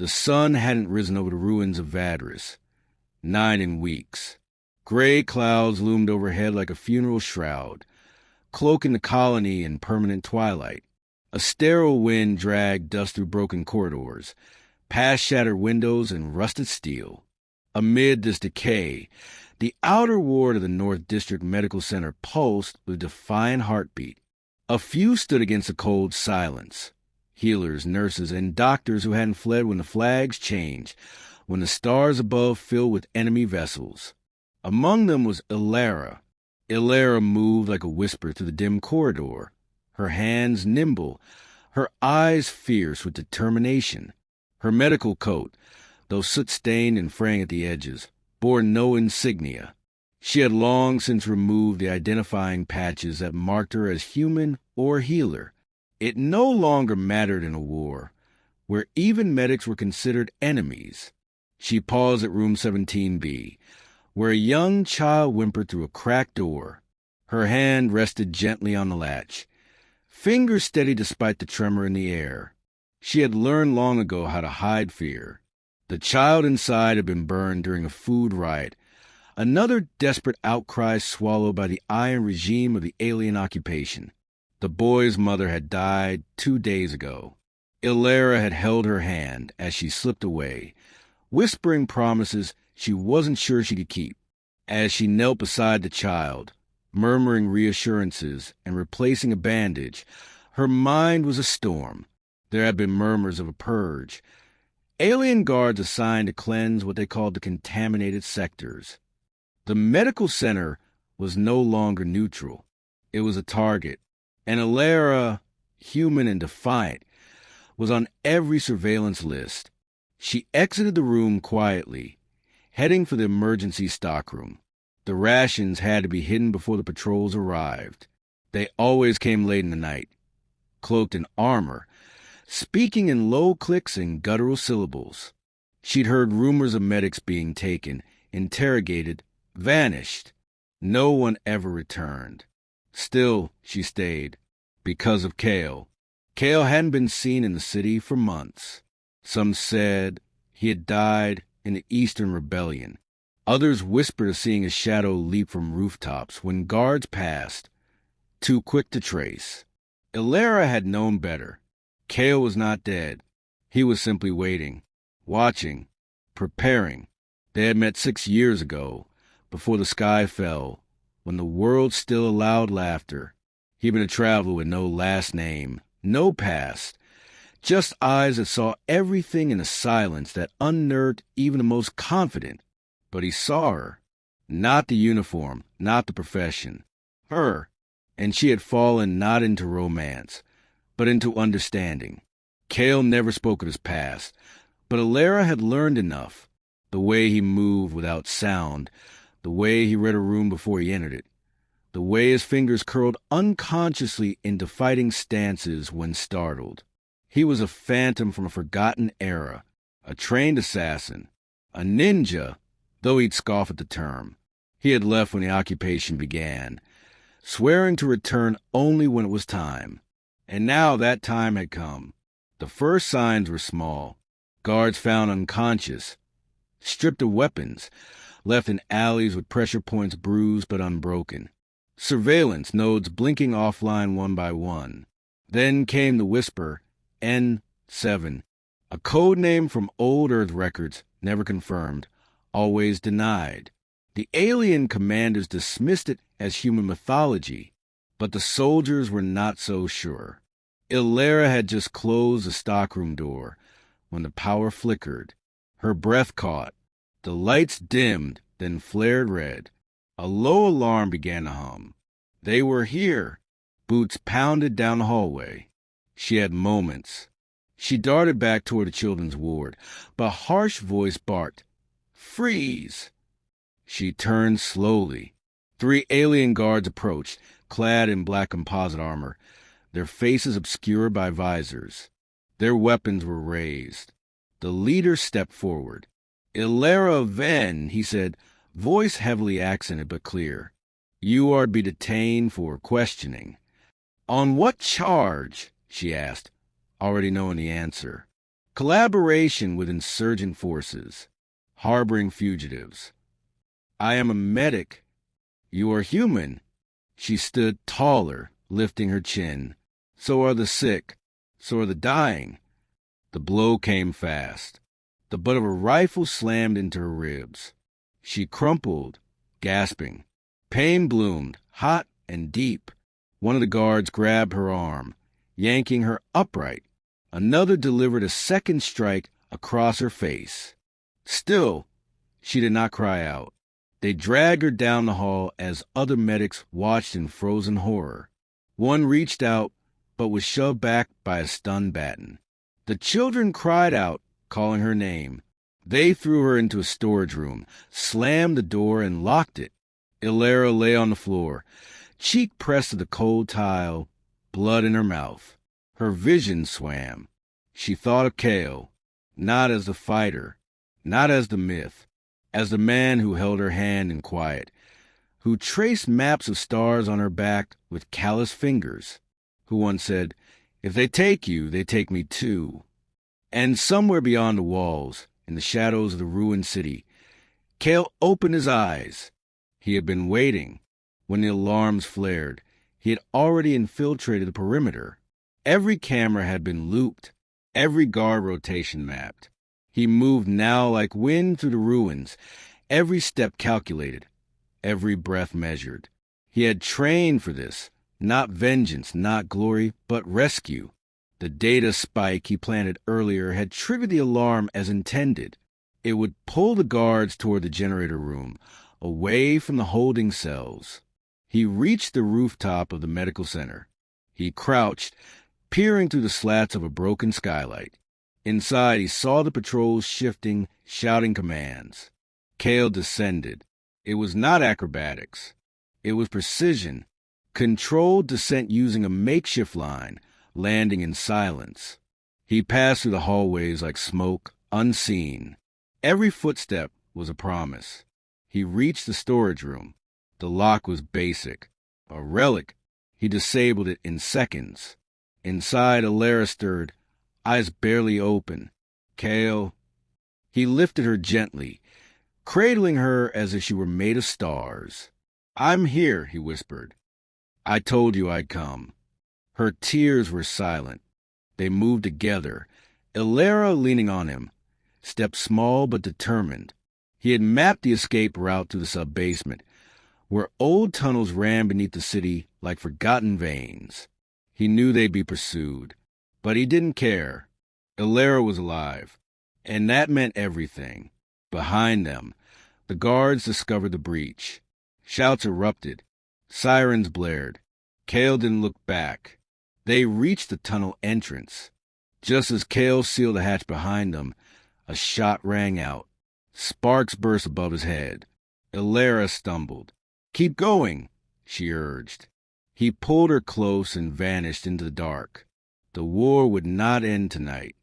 The sun hadn't risen over the ruins of Vadris. 9 in weeks. Gray clouds loomed overhead like a funeral shroud, cloaking the colony in permanent twilight. A sterile wind dragged dust through broken corridors, past shattered windows and rusted steel. Amid this decay, the outer ward of the North District Medical Center pulsed with defiant heartbeat. A few stood against a cold silence. Healers, nurses, and doctors who hadn't fled when the flags changed, when the stars above filled with enemy vessels. Among them was Illyra. Illyra moved like a whisper through the dim corridor, her hands nimble, her eyes fierce with determination. Her medical coat, though soot-stained and fraying at the edges, bore no insignia. She had long since removed the identifying patches that marked her as human or healer. It no longer mattered in a war, where even medics were considered enemies. She paused at room 17B, where a young child whimpered through a cracked door. Her hand rested gently on the latch, fingers steady despite the tremor in the air. She had learned long ago how to hide fear. The child inside had been burned during a food riot, another desperate outcry swallowed by the iron regime of the alien occupation. The boy's mother had died 2 days ago. Illyra had held her hand as she slipped away, whispering promises she wasn't sure she could keep. As she knelt beside the child, murmuring reassurances and replacing a bandage, her mind was a storm. There had been murmurs of a purge. Alien guards assigned to cleanse what they called the contaminated sectors. The medical center was no longer neutral. It was a target, and Illyra, human and defiant, was on every surveillance list. She exited the room quietly, heading for the emergency stockroom. The rations had to be hidden before the patrols arrived. They always came late in the night, cloaked in armor, speaking in low clicks and guttural syllables. She'd heard rumors of medics being taken, interrogated, vanished. No one ever returned. Still, she stayed, because of Kale. Kale hadn't been seen in the city for months. Some said he had died in the Eastern Rebellion. Others whispered of seeing his shadow leap from rooftops when guards passed, too quick to trace. Illyra had known better. Kale was not dead. He was simply waiting, watching, preparing. They had met 6 years ago, before the sky fell, when the world still allowed laughter. He'd been a traveler with no last name, no past, just eyes that saw everything in a silence that unnerved even the most confident. But he saw her, not the uniform, not the profession, her, and she had fallen not into romance, but into understanding. Kale never spoke of his past, but Illyra had learned enough. The way he moved without sound, the way he read a room before he entered it, the way his fingers curled unconsciously into fighting stances when startled. He was a phantom from a forgotten era, a trained assassin, a ninja, though he'd scoff at the term. He had left when the occupation began, swearing to return only when it was time. And now that time had come. The first signs were small. Guards found unconscious, stripped of weapons, left in alleys with pressure points bruised but unbroken. Surveillance nodes blinking offline one by one. Then came the whisper, N7, a code name from old Earth records, never confirmed, always denied. The alien commanders dismissed it as human mythology, but the soldiers were not so sure. Illyra had just closed the stockroom door when the power flickered. Her breath caught. The lights dimmed, then flared red. A low alarm began to hum. They were here. Boots pounded down the hallway. She had moments. She darted back toward the children's ward, but a harsh voice barked, "Freeze!" She turned slowly. 3 alien guards approached, clad in black composite armor, their faces obscured by visors. Their weapons were raised. The leader stepped forward. "Illyra Ven," he said, voice heavily accented but clear. "You are to be detained for questioning." "On what charge?" she asked, already knowing the answer. Collaboration with insurgent forces. Harboring fugitives. I am a medic. You are human. She stood taller, lifting her chin. So are the sick. So are the dying. The blow came fast. The butt of a rifle slammed into her ribs. She crumpled, gasping. Pain bloomed, hot and deep. One of the guards grabbed her arm, yanking her upright. Another delivered a second strike across her face. Still, she did not cry out. They dragged her down the hall as other medics watched in frozen horror. One reached out, but was shoved back by a stun baton. The children cried out, calling her name. They threw her into a storage room, slammed the door, and locked it. Ilera lay on the floor, cheek pressed to the cold tile, blood in her mouth. Her vision swam. She thought of Kale, not as the fighter, not as the myth, as the man who held her hand in quiet, who traced maps of stars on her back with callous fingers, who once said, "If they take you, they take me too." And somewhere beyond the walls, in the shadows of the ruined city, Kale opened his eyes. He had been waiting. When the alarms flared, he had already infiltrated the perimeter. Every camera had been looped, every guard rotation mapped. He moved now like wind through the ruins, every step calculated, every breath measured. He had trained for this, not vengeance, not glory, but rescue. The data spike he planted earlier had triggered the alarm as intended. It would pull the guards toward the generator room, away from the holding cells. He reached the rooftop of the medical center. He crouched, peering through the slats of a broken skylight. Inside, he saw the patrols shifting, shouting commands. Kale descended. It was not acrobatics. It was precision. Controlled descent using a makeshift line, landing in silence. He passed through the hallways like smoke, unseen. Every footstep was a promise. He reached the storage room. The lock was basic. A relic. He disabled it in seconds. Inside, Ilera stirred, eyes barely open. Kale. He lifted her gently, cradling her as if she were made of stars. "I'm here," he whispered. "I told you I'd come." Her tears were silent. They moved together, Ilera leaning on him, stepped small but determined. He had mapped the escape route to the sub-basement, where old tunnels ran beneath the city like forgotten veins. He knew they'd be pursued, but he didn't care. Ilera was alive, and that meant everything. Behind them, the guards discovered the breach. Shouts erupted. Sirens blared. Kale didn't look back. They reached the tunnel entrance. Just as Kale sealed the hatch behind them, a shot rang out. Sparks burst above his head. Ilera stumbled. "Keep going," she urged. He pulled her close and vanished into the dark. The war would not end tonight.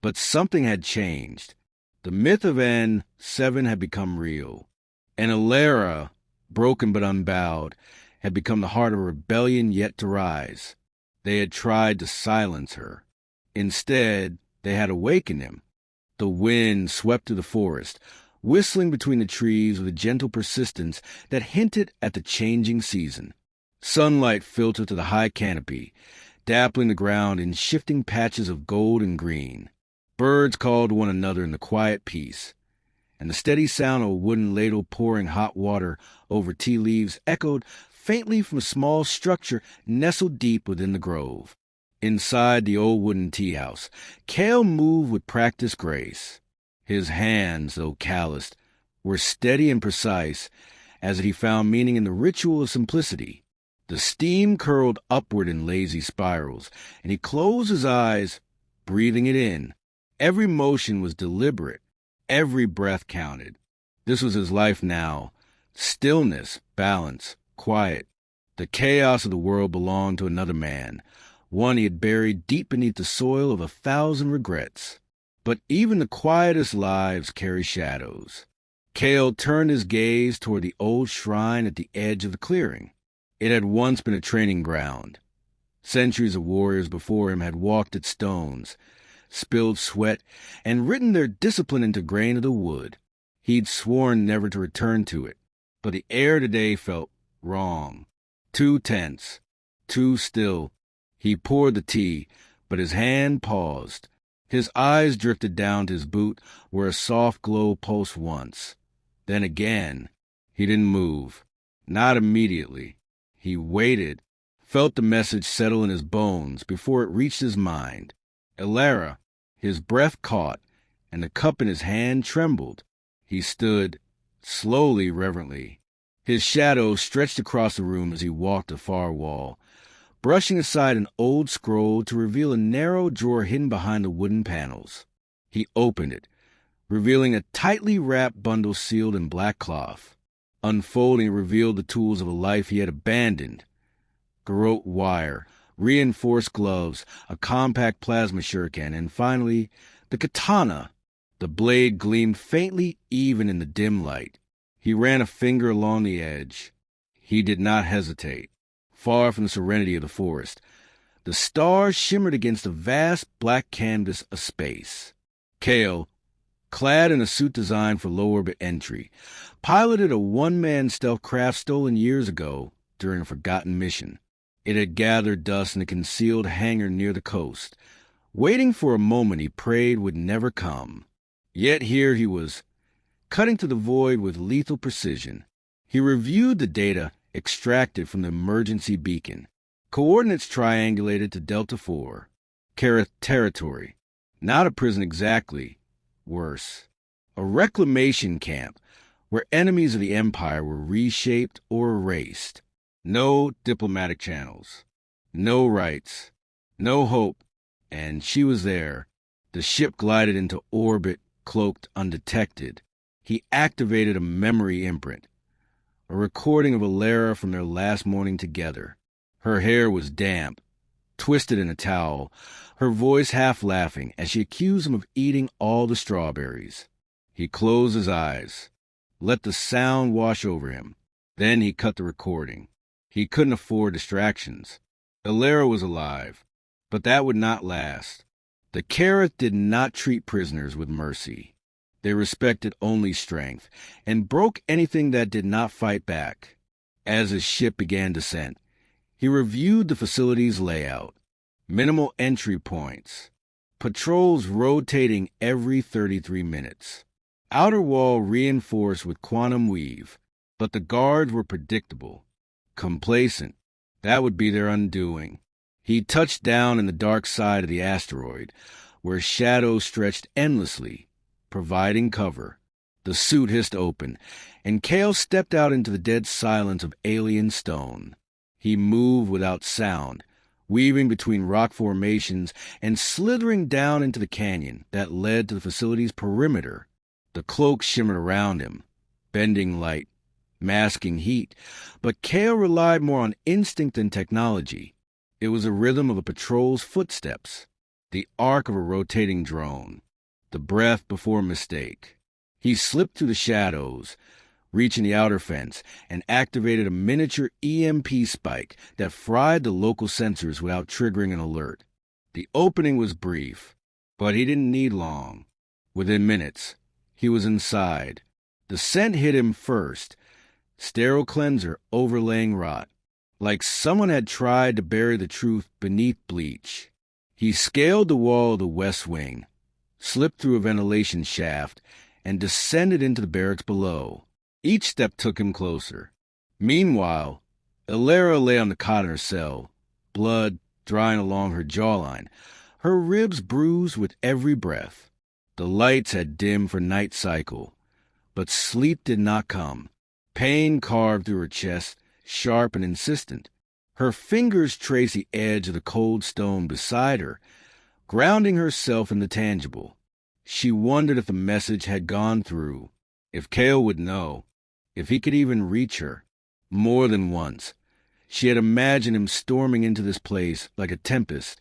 But something had changed. The myth of N7 had become real. And Ilera, broken but unbowed, had become the heart of a rebellion yet to rise. They had tried to silence her. Instead, they had awakened him. The wind swept through the forest, whistling between the trees with a gentle persistence that hinted at the changing season. Sunlight filtered through the high canopy, dappling the ground in shifting patches of gold and green. Birds called to one another in the quiet peace, and the steady sound of a wooden ladle pouring hot water over tea leaves echoed faintly from a small structure nestled deep within the grove. Inside the old wooden tea house, Kale moved with practiced grace. His hands, though calloused, were steady and precise, as he found meaning in the ritual of simplicity. The steam curled upward in lazy spirals, and he closed his eyes, breathing it in. Every motion was deliberate. Every breath counted. This was his life now. Stillness, balance, quiet. The chaos of the world belonged to another man, one he had buried deep beneath the soil of 1,000 regrets. But even the quietest lives carry shadows. Kale turned his gaze toward the old shrine at the edge of the clearing. It had once been a training ground. Centuries of warriors before him had walked its stones, spilled sweat, and written their discipline into grain of the wood. He'd sworn never to return to it, but the air today felt wrong. Too tense, too still. He poured the tea, but his hand paused. His eyes drifted down to his boot where a soft glow pulsed once. Then again. He didn't move. Not immediately. He waited, felt the message settle in his bones before it reached his mind. Elara, his breath caught, and the cup in his hand trembled. He stood, slowly, reverently. His shadow stretched across the room as he walked the far wall, brushing aside an old scroll to reveal a narrow drawer hidden behind the wooden panels. He opened it, revealing a tightly wrapped bundle sealed in black cloth. Unfolding revealed the tools of a life he had abandoned. Garrote wire, reinforced gloves, a compact plasma shuriken, and finally, the katana. The blade gleamed faintly even in the dim light. He ran a finger along the edge. He did not hesitate. Far from the serenity of the forest, the stars shimmered against the vast black canvas of space. Kale, clad in a suit designed for low-orbit entry, piloted a one-man stealth craft stolen years ago during a forgotten mission. It had gathered dust in a concealed hangar near the coast, waiting for a moment he prayed would never come. Yet here he was, cutting to the void with lethal precision. He reviewed the data extracted from the emergency beacon. Coordinates triangulated to Delta 4. Kareth territory. Not a prison exactly. Worse. A reclamation camp where enemies of the Empire were reshaped or erased. No diplomatic channels. No rights. No hope. And she was there. The ship glided into orbit, cloaked undetected. He activated a memory imprint. A recording of Elara from their last morning together. Her hair was damp, twisted in a towel, her voice half laughing as she accused him of eating all the strawberries. He closed his eyes, let the sound wash over him. Then he cut the recording. He couldn't afford distractions. Elara was alive, but that would not last. The Kareth did not treat prisoners with mercy. They respected only strength, and broke anything that did not fight back. As his ship began descent, he reviewed the facility's layout. Minimal entry points. Patrols rotating every 33 minutes. Outer wall reinforced with quantum weave, but the guards were predictable. Complacent. That would be their undoing. He touched down in the dark side of the asteroid, where shadows stretched endlessly, providing cover. The suit hissed open, and Kale stepped out into the dead silence of alien stone. He moved without sound, weaving between rock formations and slithering down into the canyon that led to the facility's perimeter. The cloak shimmered around him, bending light, masking heat, but Kale relied more on instinct than technology. It was the rhythm of a patrol's footsteps, the arc of a rotating drone, the breath before mistake. He slipped through the shadows, reaching the outer fence, and activated a miniature EMP spike that fried the local sensors without triggering an alert. The opening was brief, but he didn't need long. Within minutes, he was inside. The scent hit him first, sterile cleanser overlaying rot, like someone had tried to bury the truth beneath bleach. He scaled the wall of the west wing, slipped through a ventilation shaft, and descended into the barracks below. Each step took him closer. Meanwhile, Elara lay on the cot in her cell, blood drying along her jawline, her ribs bruised with every breath. The lights had dimmed for night cycle, but sleep did not come. Pain carved through her chest, sharp and insistent. Her fingers traced the edge of the cold stone beside her, grounding herself in the tangible. She wondered if the message had gone through, if Kale would know, if he could even reach her. More than once, she had imagined him storming into this place like a tempest,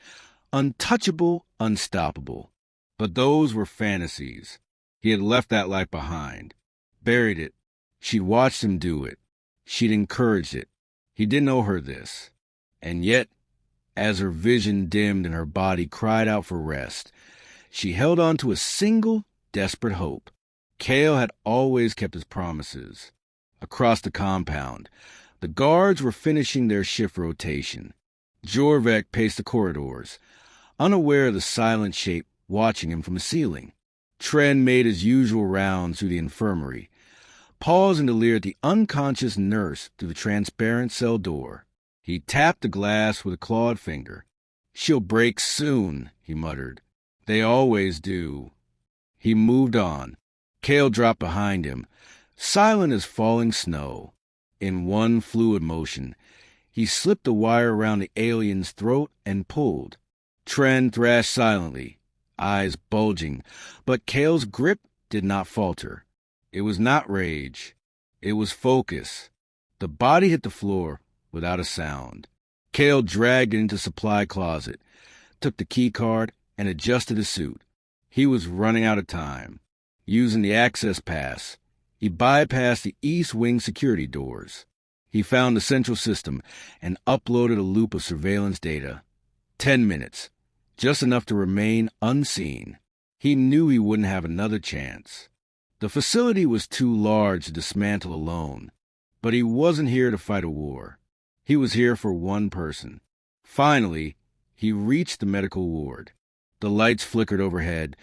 untouchable, unstoppable. But those were fantasies. He had left that life behind, buried it. She'd watched him do it. She'd encouraged it. He didn't owe her this. And yet, as her vision dimmed and her body cried out for rest, She held on to a single, desperate hope. Cale had always kept his promises. Across the compound, the guards were finishing their shift rotation. Jorvik paced the corridors, unaware of the silent shape watching him from the ceiling. Tren made his usual rounds through the infirmary, pausing to leer at the unconscious nurse through the transparent cell door. He tapped the glass with a clawed finger. "She'll break soon," he muttered. "They always do." He moved on. Cale dropped behind him, silent as falling snow. In one fluid motion, he slipped the wire around the alien's throat and pulled. Tren thrashed silently, eyes bulging, but Cale's grip did not falter. It was not rage. It was focus. The body hit the floor without a sound. Cale dragged it into the supply closet, took the key card, and adjusted his suit. He was running out of time. Using the access pass, he bypassed the East Wing security doors. He found the central system and uploaded a loop of surveillance data. 10 minutes, just enough to remain unseen. He knew he wouldn't have another chance. The facility was too large to dismantle alone, but he wasn't here to fight a war. He was here for one person. Finally, he reached the medical ward. The lights flickered overhead,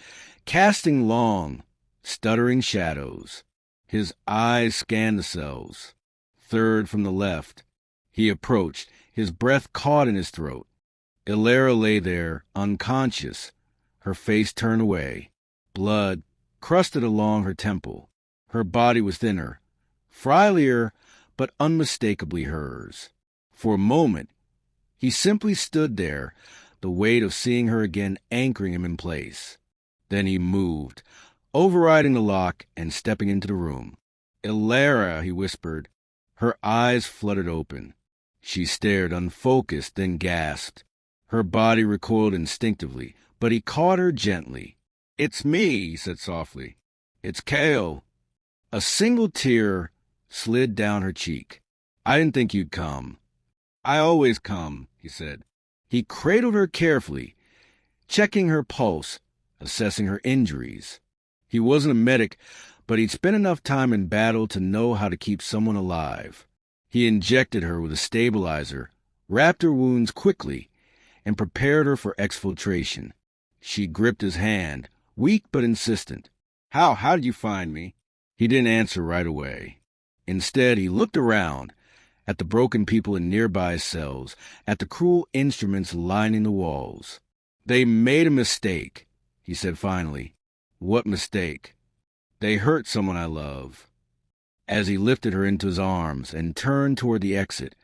casting long, stuttering shadows. His eyes scanned the cells. Third from the left. He approached, his breath caught in his throat. Illyra lay there, unconscious, her face turned away. Blood crusted along her temple. Her body was thinner, frilier, but unmistakably hers. For a moment, he simply stood there, the weight of seeing her again anchoring him in place. Then he moved, overriding the lock and stepping into the room. "Illyra," he whispered. Her eyes fluttered open. She stared, unfocused, then gasped. Her body recoiled instinctively, but he caught her gently. "It's me," he said softly. "It's Cale." A single tear slid down her cheek. "I didn't think you'd come." "I always come," he said. He cradled her carefully, checking her pulse, assessing her injuries. He wasn't a medic, but he'd spent enough time in battle to know how to keep someone alive. He injected her with a stabilizer, wrapped her wounds quickly, and prepared her for exfiltration. She gripped his hand, weak but insistent. How did you find me?" He didn't answer right away. Instead, he looked around, at the broken people in nearby cells, at the cruel instruments lining the walls. "They made a mistake," he said finally. "What mistake?" "They hurt someone I love." As he lifted her into his arms and turned toward the exit,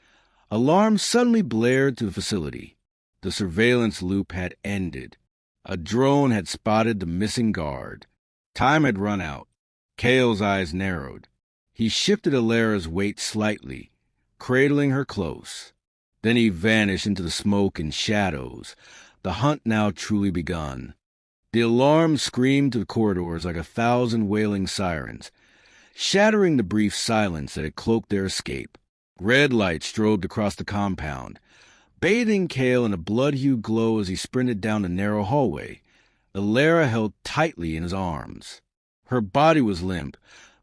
alarms suddenly blared through the facility. The surveillance loop had ended. A drone had spotted the missing guard. Time had run out. Cale's eyes narrowed. He shifted Illyra's weight slightly, cradling her close. Then he vanished into the smoke and shadows, the hunt now truly begun. The alarm screamed through the corridors like 1,000 wailing sirens, shattering the brief silence that had cloaked their escape. Red light strobed across the compound, bathing Cale in a blood-hued glow as he sprinted down the narrow hallway. Illyra held tightly in his arms. Her body was limp,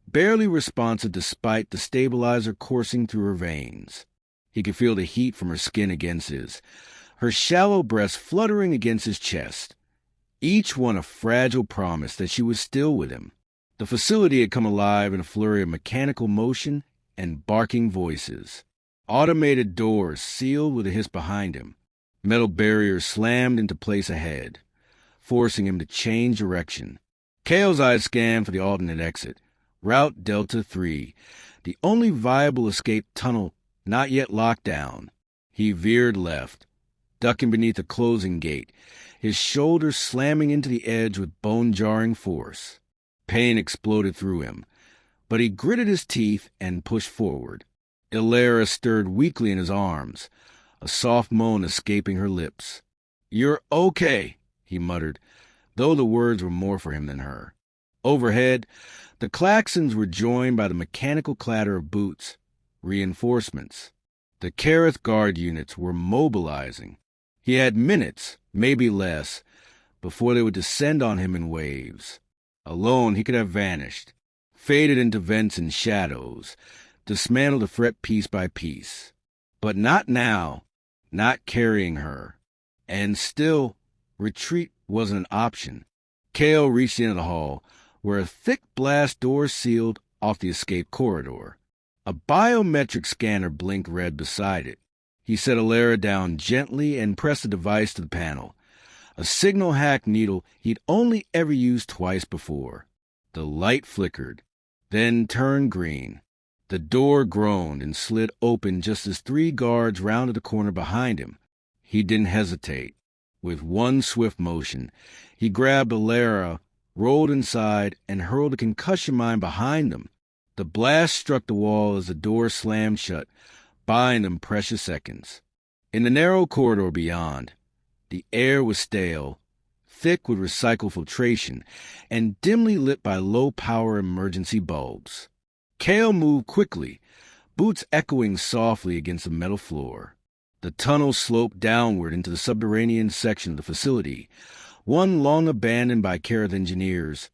barely responsive despite the stabilizer coursing through her veins. He could feel the heat from her skin against his, her shallow breasts fluttering against his chest, each one a fragile promise that she was still with him. The facility had come alive in a flurry of mechanical motion and barking voices. Automated doors sealed with a hiss behind him. Metal barriers slammed into place ahead, forcing him to change direction. Cale's eyes scanned for the alternate exit. Route Delta 3, the only viable escape tunnel not yet locked down. He veered left, ducking beneath a closing gate, his shoulders slamming into the edge with bone-jarring force. Pain exploded through him, but he gritted his teeth and pushed forward. Illyra stirred weakly in his arms, a soft moan escaping her lips. "You're okay," he muttered, though the words were more for him than her. Overhead, the klaxons were joined by the mechanical clatter of boots, reinforcements. The Kareth guard units were mobilizing. He had minutes, maybe less, before they would descend on him in waves. Alone, he could have vanished, faded into vents and shadows, dismantled the threat piece by piece. But not now, not carrying her. And still, retreat wasn't an option. Kale reached into the hall, where a thick blast door sealed off the escape corridor. A biometric scanner blinked red beside it. He set Alara down gently and pressed the device to the panel. A signal hack needle he'd only ever used twice before. The light flickered, then turned green. The door groaned and slid open just as 3 guards rounded the corner behind him. He didn't hesitate. With one swift motion, he grabbed Alara, rolled inside, and hurled a concussion mine behind them. The blast struck the wall as the door slammed shut, buying them precious seconds. In the narrow corridor beyond, the air was stale, thick with recycled filtration, and dimly lit by low-power emergency bulbs. Kale moved quickly, boots echoing softly against the metal floor. The tunnel sloped downward into the subterranean section of the facility, one long abandoned by Kareth engineers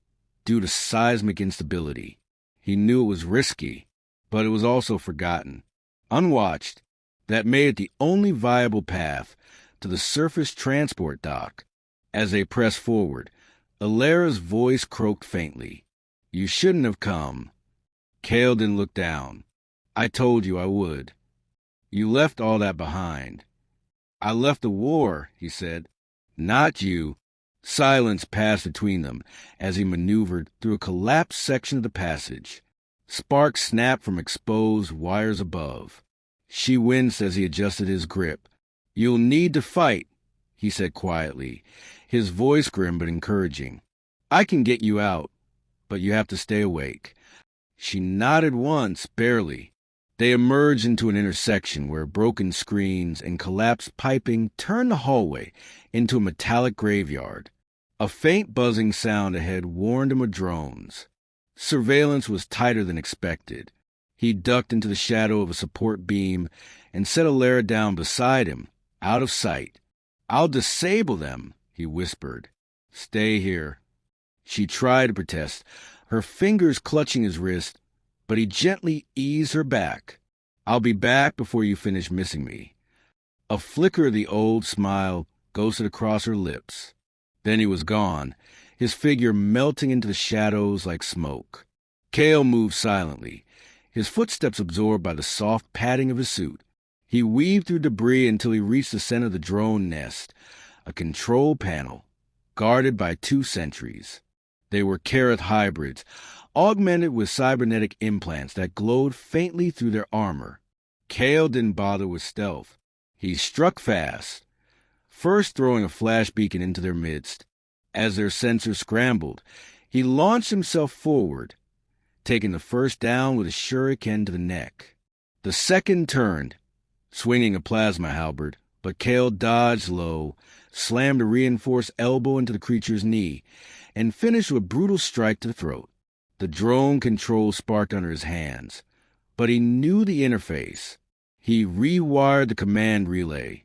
due to seismic instability. He knew it was risky, but it was also forgotten. Unwatched, that made it the only viable path to the surface transport dock. As they pressed forward, Alara's voice croaked faintly. "You shouldn't have come." Kale didn't look down. "I told you I would. You left all that behind." "I left the war," he said. "Not you." Silence passed between them as he maneuvered through a collapsed section of the passage. Sparks snapped from exposed wires above. She winced as he adjusted his grip. "You'll need to fight," he said quietly, his voice grim but encouraging. "I can get you out, but you have to stay awake." She nodded once, barely. They emerged into an intersection where broken screens and collapsed piping turned the hallway into a metallic graveyard. A faint buzzing sound ahead warned him of drones. Surveillance was tighter than expected. He ducked into the shadow of a support beam and set Alara down beside him, out of sight. "I'll disable them," he whispered. "Stay here." She tried to protest, her fingers clutching his wrist, but he gently eased her back. "I'll be back before you finish missing me." A flicker of the old smile ghosted across her lips. Then he was gone, his figure melting into the shadows like smoke. Kale moved silently, his footsteps absorbed by the soft padding of his suit. He weaved through debris until he reached the center of the drone nest, a control panel, guarded by 2 sentries. They were Kareth hybrids, augmented with cybernetic implants that glowed faintly through their armor. Kale didn't bother with stealth. He struck fast, first throwing a flash beacon into their midst. As their sensors scrambled, he launched himself forward, taking the first down with a shuriken to the neck. The second turned, swinging a plasma halberd, but Kale dodged low, slammed a reinforced elbow into the creature's knee, and finished with a brutal strike to the throat. The drone control sparked under his hands, but he knew the interface. He rewired the command relay,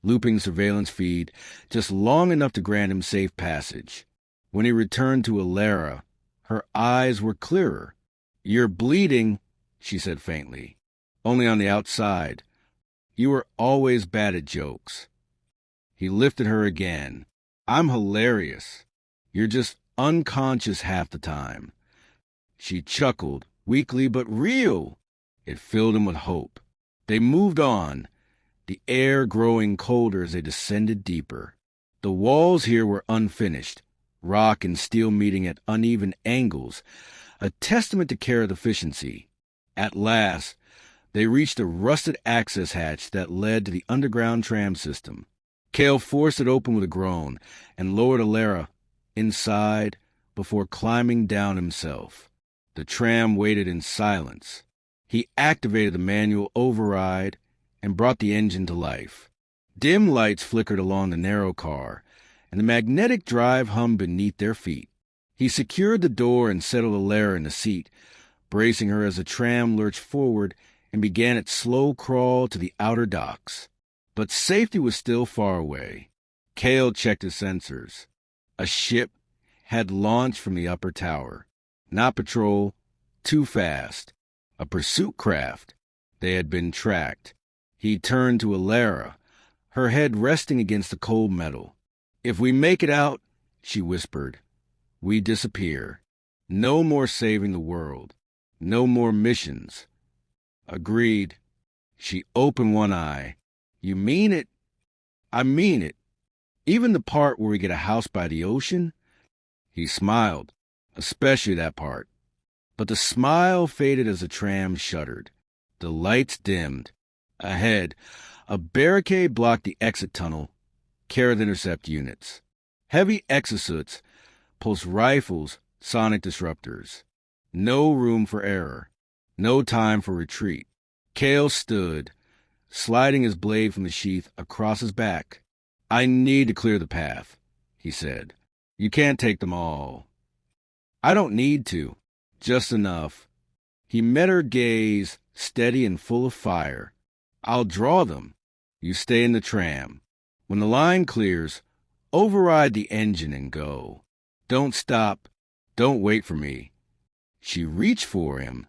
looping surveillance feed just long enough to grant him safe passage. When he returned to Alara, her eyes were clearer. "You're bleeding," she said faintly. "Only on the outside. You were always bad at jokes." He lifted her again. "I'm hilarious. You're just unconscious half the time." She chuckled, weakly but real. It filled him with hope. They moved on, the air growing colder as they descended deeper. The walls here were unfinished, rock and steel meeting at uneven angles, a testament to Kareth efficiency. At last, they reached a rusted access hatch that led to the underground tram system. Kale forced it open with a groan and lowered Alara inside before climbing down himself. The tram waited in silence. He activated the manual override and brought the engine to life. Dim lights flickered along the narrow car, and the magnetic drive hummed beneath their feet. He secured the door and settled Alara in the seat, bracing her as the tram lurched forward and began its slow crawl to the outer docks. But safety was still far away. Kale checked his sensors. A ship had launched from the upper tower. Not patrol, too fast. A pursuit craft. They had been tracked. He turned to Alara, her head resting against the cold metal. "If we make it out," she whispered, "we disappear. No more saving the world. No more missions." "Agreed." She opened one eye. "You mean it?" "I mean it. Even the part where we get a house by the ocean?" He smiled, especially that part. But the smile faded as the tram shuddered. The lights dimmed. Ahead, a barricade blocked the exit tunnel. Carried intercept units. Heavy exosuits, pulse rifles, sonic disruptors. No room for error. No time for retreat. Kale stood, sliding his blade from the sheath across his back. "I need to clear the path," he said. "You can't take them all." "I don't need to. Just enough." He met her gaze, steady and full of fire. "I'll draw them. You stay in the tram. When the line clears, override the engine and go. Don't stop. Don't wait for me." She reached for him,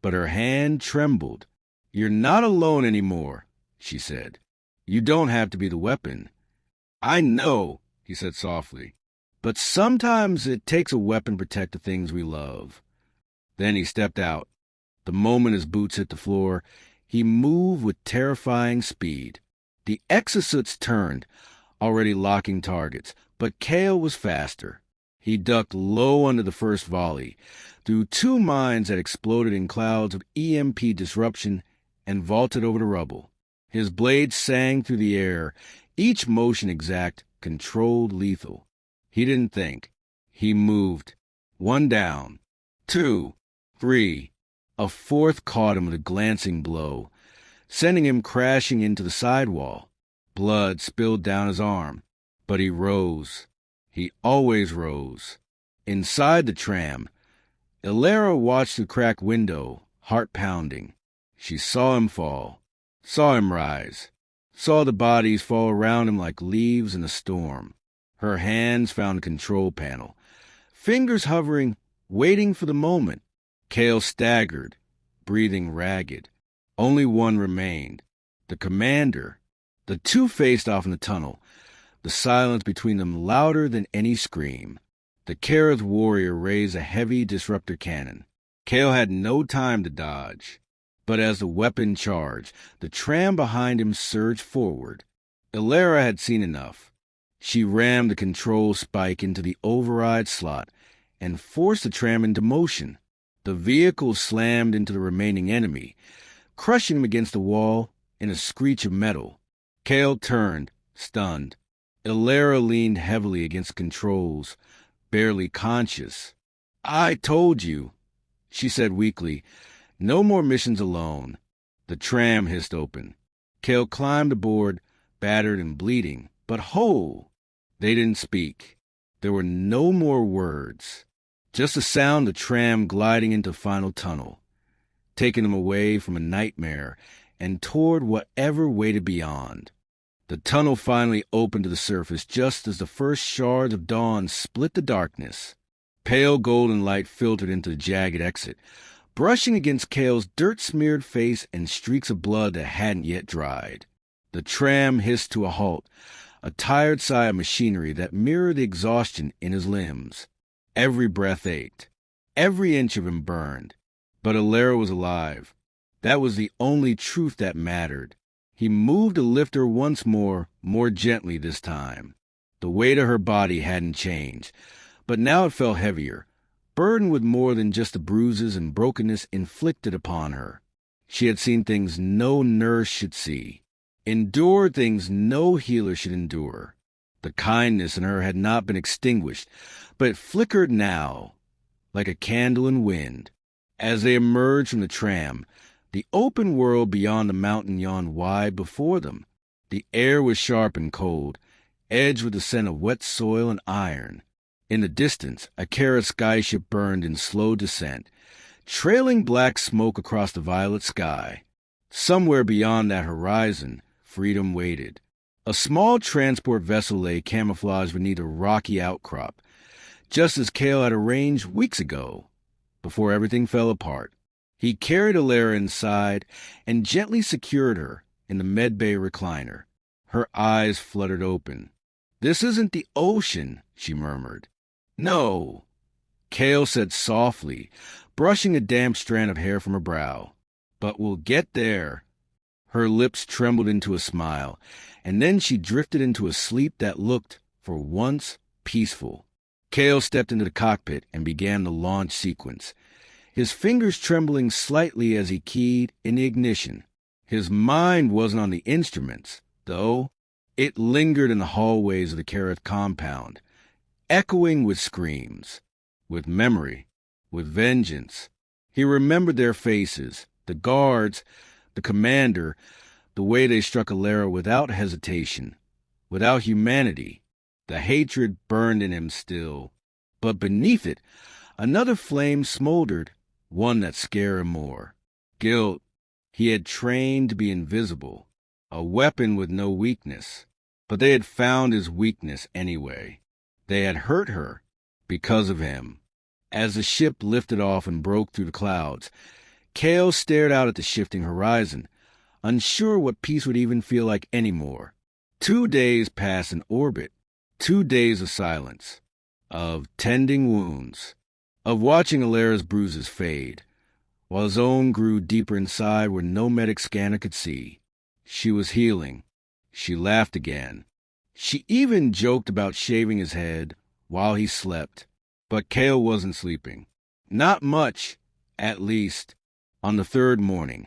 but her hand trembled. "You're not alone anymore," she said. "You don't have to be the weapon." "I know," he said softly. "But sometimes it takes a weapon to protect the things we love." Then he stepped out. The moment his boots hit the floor, he moved with terrifying speed. The exosuits turned, already locking targets, but Kale was faster. He ducked low under the first volley, through two mines that exploded in clouds of EMP disruption, and vaulted over the rubble. His blade sang through the air, each motion exact, controlled, lethal. He didn't think. He moved. One down. Two. Three. A fourth caught him with a glancing blow, sending him crashing into the sidewall. Blood spilled down his arm. But he rose. He always rose. Inside the tram, Alara watched the cracked window, heart pounding. She saw him fall, saw him rise, saw the bodies fall around him like leaves in a storm. Her hands found the control panel, fingers hovering, waiting for the moment. Kale staggered, breathing ragged. Only one remained. The commander. The two faced off in the tunnel, the silence between them louder than any scream. The Kareth warrior raised a heavy disruptor cannon. Kale had no time to dodge. But as the weapon charged, the tram behind him surged forward. Alara had seen enough. She rammed the control spike into the override slot and forced the tram into motion. The vehicle slammed into the remaining enemy, crushing him against the wall in a screech of metal. Kale turned, stunned. Alara leaned heavily against controls, barely conscious. "I told you," she said weakly. "No more missions alone." The tram hissed open. Kale climbed aboard, battered and bleeding, but whole. They didn't speak. There were no more words. Just the sound of the tram gliding into final tunnel, taking them away from a nightmare and toward whatever waited beyond. The tunnel finally opened to the surface just as the first shards of dawn split the darkness. Pale golden light filtered into the jagged exit, brushing against Kale's dirt-smeared face and streaks of blood that hadn't yet dried. The tram hissed to a halt, a tired sigh of machinery that mirrored the exhaustion in his limbs. Every breath ached. Every inch of him burned. But Alara was alive. That was the only truth that mattered. He moved to lift her once more gently this time. The weight of her body hadn't changed, but now it felt heavier, burdened with more than just the bruises and brokenness inflicted upon her. She had seen things no nurse should see, endured things no healer should endure. The kindness in her had not been extinguished, but it flickered now, like a candle in wind. As they emerged from the tram, the open world beyond the mountain yawned wide before them. The air was sharp and cold, edged with the scent of wet soil and iron. In the distance, a Kareth skyship burned in slow descent, trailing black smoke across the violet sky. Somewhere beyond that horizon, freedom waited. A small transport vessel lay camouflaged beneath a rocky outcrop, just as Cale had arranged weeks ago, before everything fell apart. He carried Alara inside and gently secured her in the medbay recliner. Her eyes fluttered open. "This isn't the ocean," she murmured. "No," Cale said softly, brushing a damp strand of hair from her brow. "But we'll get there." Her lips trembled into a smile, and then she drifted into a sleep that looked, for once, peaceful. Cale stepped into the cockpit and began the launch sequence, his fingers trembling slightly as he keyed in the ignition. His mind wasn't on the instruments, though. It lingered in the hallways of the Kareth compound, echoing with screams, with memory, with vengeance. He remembered their faces, the guards, the commander, the way they struck Alara without hesitation, without humanity. The hatred burned in him still, but beneath it, another flame smoldered, one that scared him more. Guilt. He had trained to be invisible, a weapon with no weakness. But they had found his weakness anyway. They had hurt her because of him. As the ship lifted off and broke through the clouds, Cale stared out at the shifting horizon, unsure what peace would even feel like anymore. 2 days passed in orbit, 2 days of silence, of tending wounds, of watching Alara's bruises fade, while his own grew deeper inside where no medic scanner could see. She was healing. She laughed again. She even joked about shaving his head while he slept. But Cale wasn't sleeping. Not much, at least. On the third morning,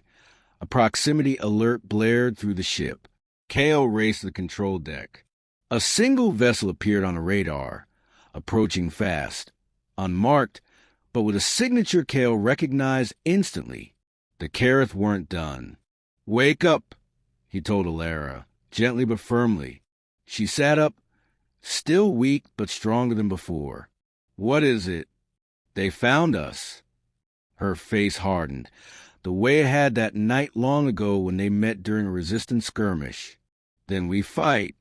a proximity alert blared through the ship. Cale raced to the control deck. A single vessel appeared on the radar, approaching fast, unmarked, but with a signature Cale recognized instantly. The Kareth weren't done. "Wake up," he told Alara, gently but firmly. She sat up, still weak but stronger than before. "What is it?" "They found us." Her face hardened, the way it had that night long ago when they met during a resistance skirmish. "Then we fight."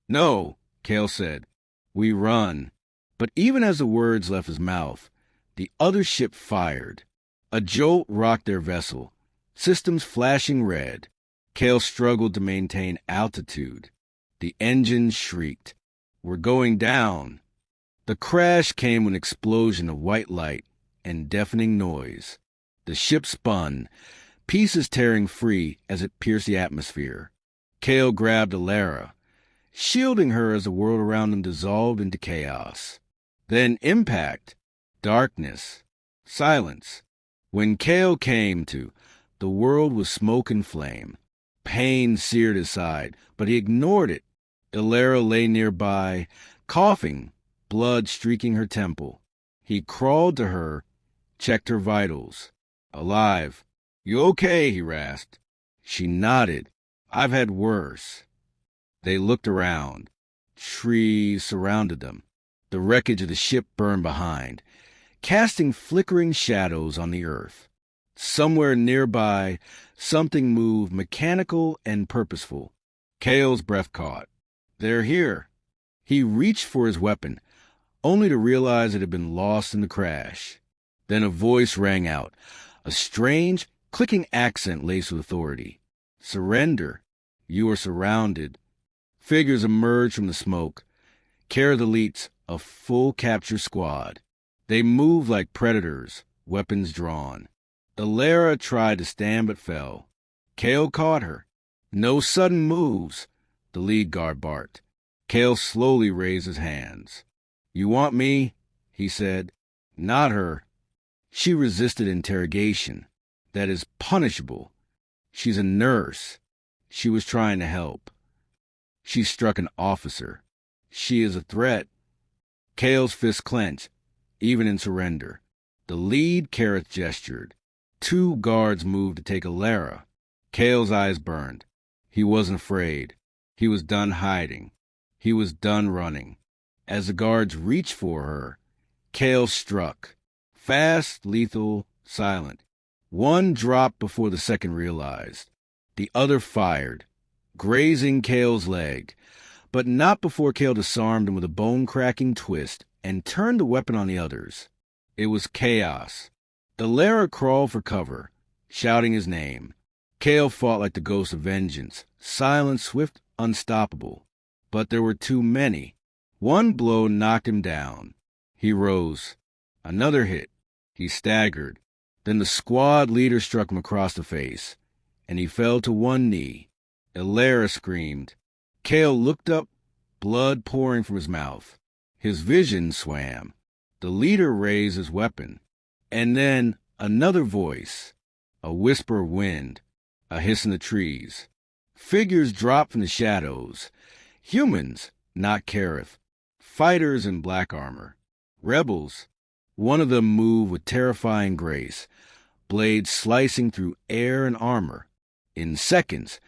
"No," Cale said. "We run." But even as the words left his mouth, the other ship fired. A jolt rocked their vessel, systems flashing red. Cale struggled to maintain altitude. The engines shrieked. "We're going down." The crash came with an explosion of white light and deafening noise. The ship spun, pieces tearing free as it pierced the atmosphere. Cale grabbed Alara, shielding her as the world around them dissolved into chaos. Then impact, darkness, silence. When Cale came to, the world was smoke and flame. Pain seared his side, but he ignored it. Alara lay nearby, coughing, blood streaking her temple. He crawled to her, checked her vitals. "Alive." "You okay?" he rasped. She nodded. "I've had worse." They looked around. Trees surrounded them. The wreckage of the ship burned behind, casting flickering shadows on the earth. Somewhere nearby, something moved, mechanical and purposeful. Cale's breath caught. "They're here." He reached for his weapon, only to realize it had been lost in the crash. Then a voice rang out, a strange, clicking accent laced with authority. "Surrender. You are surrounded." Figures emerged from the smoke. Kareth elites, a full capture squad. They moved like predators, weapons drawn. Alara tried to stand but fell. Cale caught her. "No sudden moves," the lead guard barked. Cale slowly raised his hands. "You want me?" he said. "Not her." She resisted interrogation. That is punishable. She's a nurse. She was trying to help. She struck an officer. She is a threat. Cale's fist clenched, even in surrender. The lead Kareth gestured. 2 guards moved to take Alara. Cale's eyes burned. He wasn't afraid. He was done hiding. He was done running. As the guards reached for her, Cale struck. Fast, lethal, silent. One dropped before the second realized. The other fired. grazing Kale's leg, but not before Kale disarmed him with a bone-cracking twist and turned the weapon on the others. It was chaos. Alara crawled for cover, shouting his name. Kale fought like the ghost of vengeance, silent, swift, unstoppable. But there were too many. One blow knocked him down. He rose. Another hit. He staggered. Then the squad leader struck him across the face, and he fell to one knee. Alara screamed. Kale looked up, blood pouring from his mouth. His vision swam. The leader raised his weapon. And then another voice, a whisper of wind, a hiss in the trees. Figures dropped from the shadows. Humans, not Kareth. Fighters in black armor. Rebels. One of them moved with terrifying grace, blades slicing through air and armor. In seconds,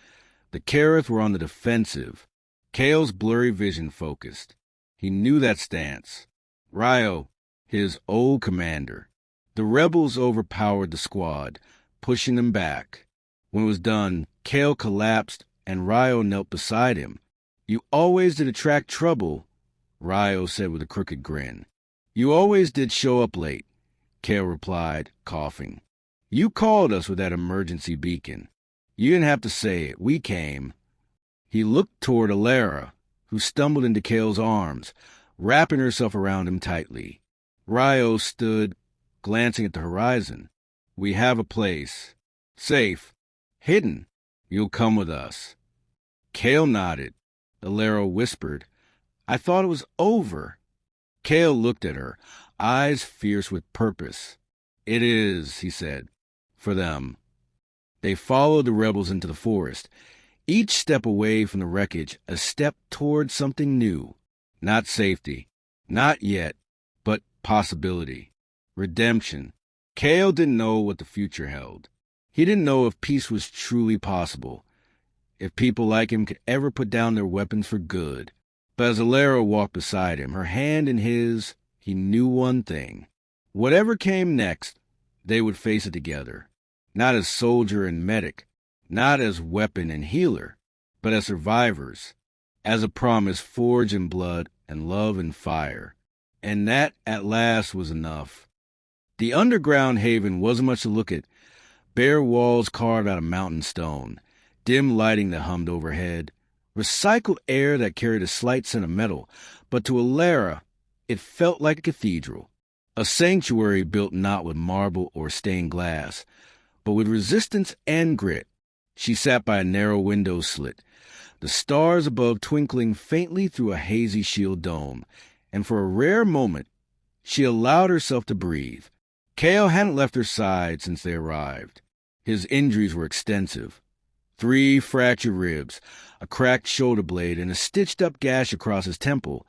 the Kareth were on the defensive. Kale's blurry vision focused. He knew that stance. Ryo, his old commander. The rebels overpowered the squad, pushing them back. When it was done, Kale collapsed and Ryo knelt beside him. "You always did attract trouble," Ryo said with a crooked grin. "You always did show up late," Kale replied, coughing. "You called us with that emergency beacon. You didn't have to say it. We came." He looked toward Alara, who stumbled into Kale's arms, wrapping herself around him tightly. Ryo stood, glancing at the horizon. "We have a place. Safe. Hidden. You'll come with us." Kale nodded. Alara whispered, "I thought it was over." Kale looked at her, eyes fierce with purpose. "It is," he said, "for them." They followed the rebels into the forest, each step away from the wreckage, a step toward something new. Not safety. Not yet, but possibility. Redemption. Kale didn't know what the future held. He didn't know if peace was truly possible, if people like him could ever put down their weapons for good. But as Alara walked beside him, her hand in his, he knew one thing. Whatever came next, they would face it together. Not as soldier and medic, not as weapon and healer, but as survivors, as a promise forged in blood and love and fire. And that, at last, was enough. The underground haven wasn't much to look at. Bare walls carved out of mountain stone, dim lighting that hummed overhead, recycled air that carried a slight scent of metal, but to Alara, it felt like a cathedral, a sanctuary built not with marble or stained glass, but with resistance and grit. She sat by a narrow window slit, the stars above twinkling faintly through a hazy shield dome, and for a rare moment, she allowed herself to breathe. Kale hadn't left her side since they arrived. His injuries were extensive. 3 fractured ribs, a cracked shoulder blade, and a stitched-up gash across his temple,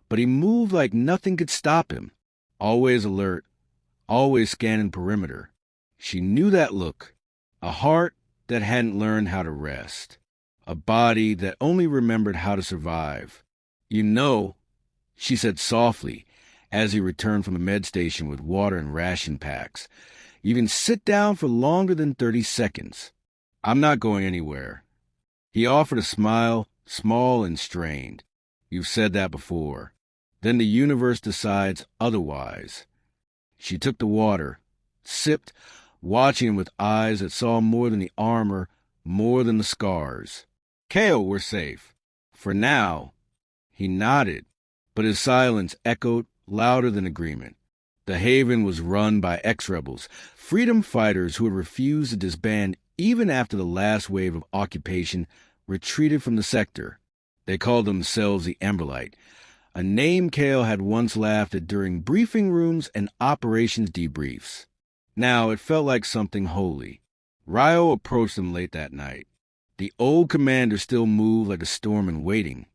but he moved like nothing could stop him, always alert, always scanning perimeter. She knew that look, a heart that hadn't learned how to rest, a body that only remembered how to survive. "You know," she said softly, as he returned from the med station with water and ration packs, "you can sit down for longer than 30 seconds. I'm not going anywhere." He offered a smile, small and strained. "You've said that before. Then the universe decides otherwise." She took the water, sipped, watching him with eyes that saw more than the armor, more than the scars. "Kale, we're safe. For now." He nodded, but his silence echoed louder than agreement. The haven was run by ex-rebels, freedom fighters who had refused to disband even after the last wave of occupation retreated from the sector. They called themselves the Emberlight, a name Kale had once laughed at during briefing rooms and operations debriefs. Now it felt like something holy. Ryo approached them late that night. The old commander still moved like a storm in waiting.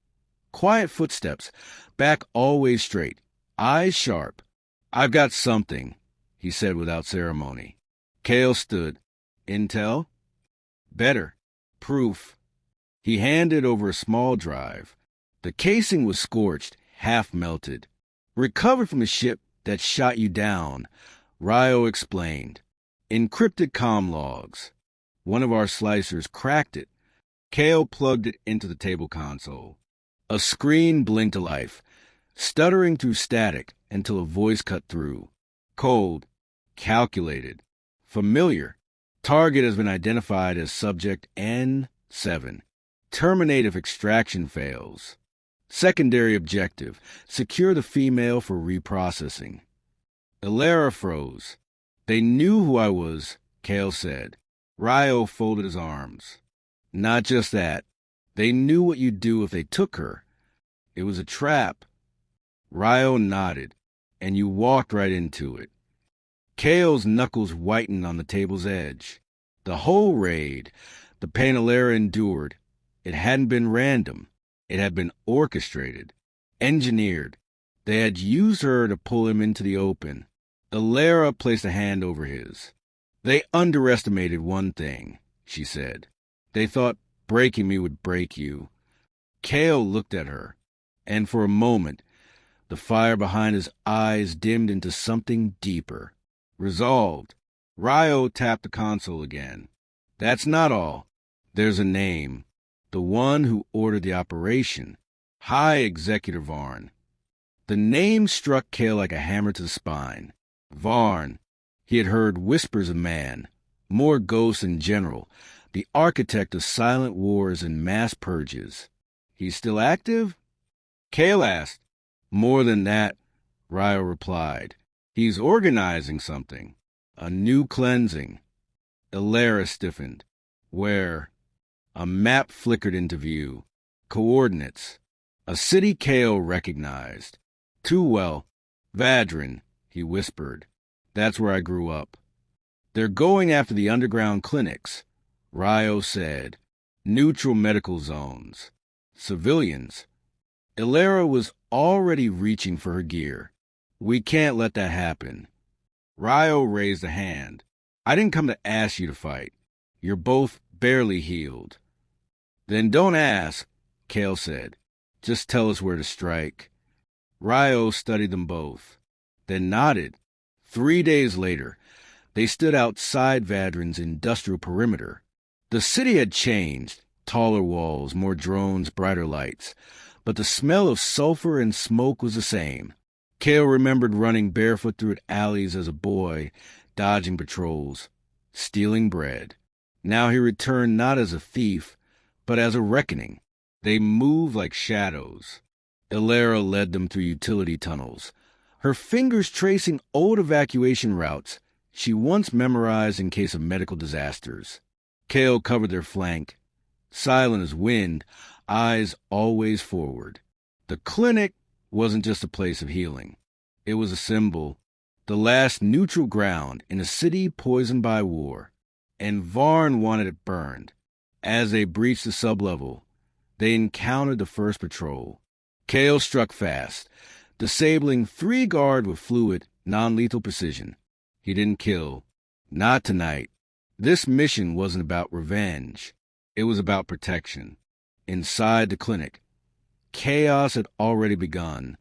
Quiet footsteps, back always straight, eyes sharp. "I've got something," he said without ceremony. Kale stood. "Intel?" "Better. Proof." He handed over a small drive. The casing was scorched, half melted. "Recovered from the ship that shot you down," Ryo explained. "Encrypted comm logs. One of our slicers cracked it, Kale plugged it into the table console. A screen blinked to life, stuttering through static until a voice cut through. Cold, calculated, familiar. Target has been identified as subject N7. Terminate if extraction fails. Secondary objective, secure the female for reprocessing. Ilera froze. They knew who I was, Kale said. Ryo folded his arms. Not just that. They knew what you'd do if they took her. It was a trap. Ryo nodded, and you walked right into it. Kale's knuckles whitened on the table's edge. The whole raid, the pain Ilera endured, it hadn't been random. It had been orchestrated, engineered. They had used her to pull him into the open. Ilera placed a hand over his. They underestimated one thing, she said. They thought breaking me would break you. Kale looked at her, and for a moment, the fire behind his eyes dimmed into something deeper. Resolved. Ryo tapped the console again. That's not all. There's a name. The one who ordered the operation. High Executive Varn. The name struck Kale like a hammer to the spine. Varn. He had heard whispers of man, more ghosts in general, the architect of silent wars and mass purges. He's still active? Kale asked. More than that, Ryo replied. He's organizing something. A new cleansing. Ilera stiffened. Where? A map flickered into view. Coordinates. A city Kale recognized. Too well. Vadran, he whispered. That's where I grew up. They're going after the underground clinics, Ryo said. Neutral medical zones. Civilians. Ilera was already reaching for her gear. We can't let that happen. Ryo raised a hand. I didn't come to ask you to fight. You're both barely healed. Then don't ask, Kale said. Just tell us where to strike. Ryo studied them both, then nodded. 3 days later, they stood outside Vadran's industrial perimeter. The city had changed. Taller walls, more drones, brighter lights. But the smell of sulfur and smoke was the same. Kale remembered running barefoot through alleys as a boy, dodging patrols, stealing bread. Now he returned not as a thief, but as a reckoning. They moved like shadows. Ilera led them through utility tunnels, her fingers tracing old evacuation routes she once memorized in case of medical disasters. Kale covered their flank, silent as wind, eyes always forward. The clinic wasn't just a place of healing. It was a symbol, the last neutral ground in a city poisoned by war. And Varn wanted it burned. As they breached the sublevel, they encountered the first patrol. Kale struck fast, disabling 3 guard with fluid, non-lethal precision. He didn't kill. Not tonight. This mission wasn't about revenge. It was about protection. Inside the clinic, chaos had already begun.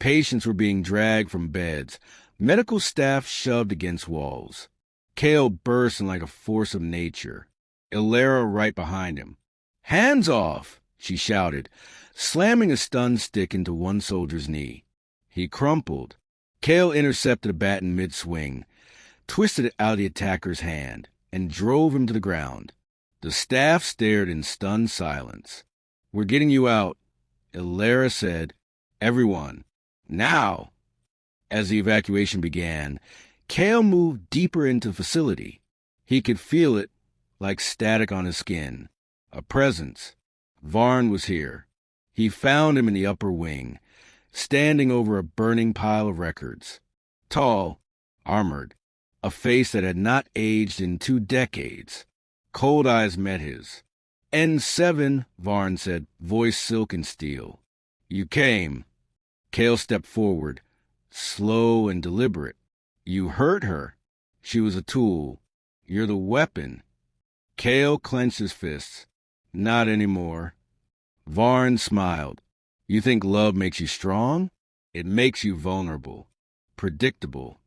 Patients were being dragged from beds, medical staff shoved against walls. Kale burst in like a force of nature. Ilera right behind him. Hands off, she shouted, slamming a stun stick into one soldier's knee. He crumpled. Kale intercepted a bat in mid-swing, twisted it out of the attacker's hand, and drove him to the ground. The staff stared in stunned silence. We're getting you out, Ilera said. Everyone. Now. As the evacuation began, Kale moved deeper into the facility. He could feel it, like static on his skin. A presence. Varn was here. He found him in the upper wing, standing over a burning pile of records. Tall, armored, a face that had not aged in 2 decades. Cold eyes met his. N7, Varn said, voice silk and steel. You came. Kale stepped forward, slow and deliberate. You hurt her. She was a tool. You're the weapon. Kale clenched his fists. Not anymore. Varn smiled. You think love makes you strong? It makes you vulnerable. Predictable.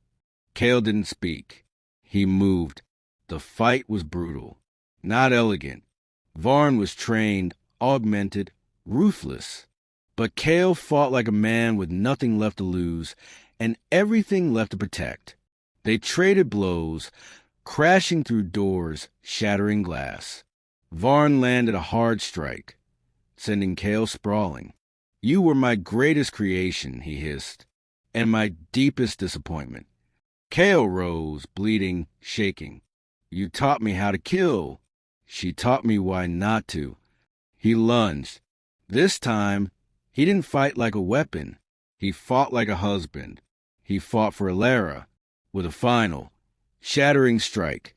Kale didn't speak. He moved. The fight was brutal. Not elegant. Varn was trained, augmented, ruthless. But Kale fought like a man with nothing left to lose and everything left to protect. They traded blows, crashing through doors, shattering glass. Varn landed a hard strike, sending Kale sprawling. "You were my greatest creation," he hissed, "and my deepest disappointment." Kale rose, bleeding, shaking. "You taught me how to kill." "She taught me why not to." He lunged. This time, he didn't fight like a weapon. He fought like a husband. He fought for Alara. With a final, shattering strike,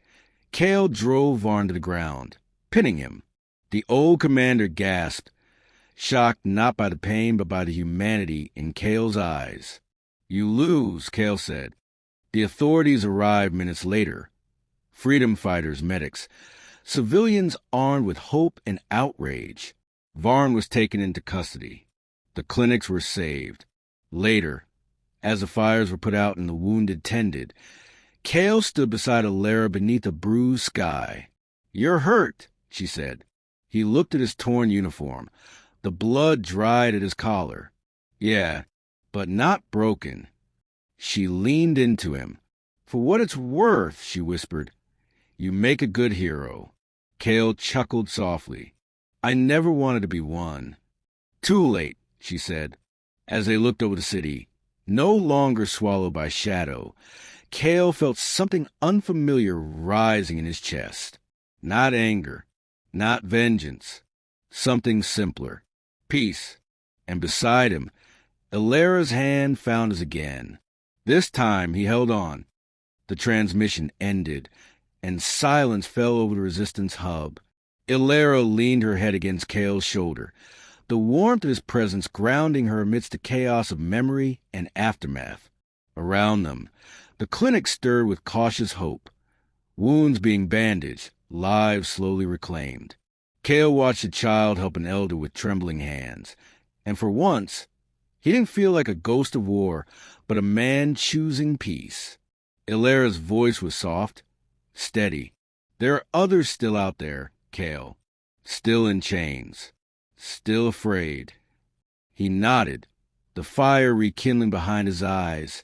Kale drove Varn to the ground, pinning him. The old commander gasped, shocked not by the pain but by the humanity in Kale's eyes. "You lose," Kale said. The authorities arrived minutes later. Freedom fighters, medics, civilians armed with hope and outrage. Varn was taken into custody. The clinics were saved. Later, as the fires were put out and the wounded tended, Kale stood beside Alara beneath a bruised sky. "You're hurt," she said. He looked at his torn uniform. The blood dried at his collar. "Yeah, but not broken." She leaned into him. "For what it's worth," she whispered, "you make a good hero." Kale chuckled softly. "I never wanted to be one." "Too late," she said, as they looked over the city. No longer swallowed by shadow, Kale felt something unfamiliar rising in his chest. Not anger, not vengeance, something simpler. Peace. And beside him, Alara's hand found his again. This time he held on. The transmission ended, and silence fell over the resistance hub. Alara leaned her head against Kale's shoulder, the warmth of his presence grounding her amidst the chaos of memory and aftermath. Around them, the clinic stirred with cautious hope, wounds being bandaged, lives slowly reclaimed. Kale watched a child help an elder with trembling hands, and for once, he didn't feel like a ghost of war, but a man choosing peace. Alara's voice was soft, steady. "There are others still out there, Kale. Still in chains. Still afraid." He nodded, the fire rekindling behind his eyes,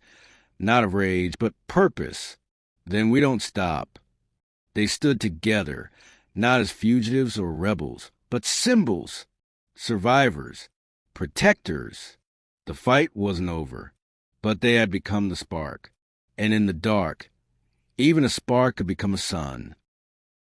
not of rage, but purpose. "Then we don't stop." They stood together, not as fugitives or rebels, but symbols, survivors, protectors. The fight wasn't over, but they had become the spark. And in the dark, even a spark could become a sun.